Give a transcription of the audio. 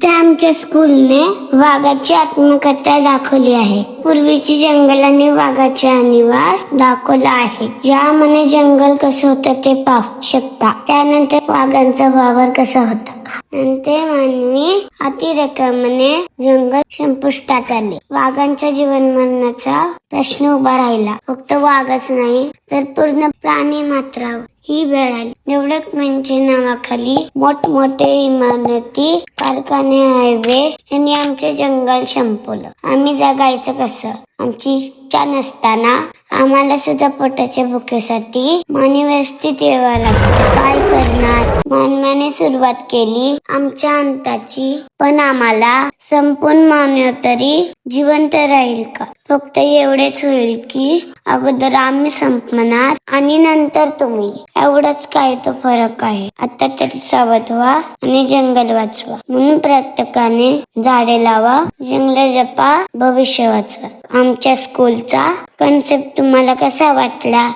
त्या आमच्या स्कूलने वाघाची आत्मकथा दाखवली आहे. पूर्वीची जंगलाने वाघाचा निवास दाखवला आहे. ज्यामध्ये जंगल कसं होतं ते पाहू शकता. त्यानंतर वाघांचा वावर कसा होता. नंतर मानवी अतिरेकामुळे जंगल संपुष्टात आले. वाघांच्या जीवन मरणाचा प्रश्न उभा राहिला. फक्त वाघच नाही तर पूर्ण प्राणी मात्रावर ही वेळ आली. डेव्हलपमेंटच्या नावाखाली मोठमोठे इमारती, कारखाने, हायवे यांनी आमचे जंगल संपवलं. आम्ही जगायचं कसं? आमची इच्छा नसताना आम्हाला सुद्धा पोटाच्या भुकेसाठी व्यवस्थित यावं लागतं. काय करणार? मानवाने सुरुवात केली आमच्या अंताची, पण आम्हाला संपून मानव तरी जिवंत राहील का? फक्त एवढेच होईल की अगोदर आम्ही संपणार आणि नंतर तुम्ही. एवढंच काय तो फरक आहे. आता तरी सावध व्हा आणि जंगल वाचवा. म्हणून प्रत्येकाने झाडे लावा, जंगल जपा, भविष्य वाचवा. आमच्या स्कूलचा कन्सेप्ट तुम्हाला कसा वाटला?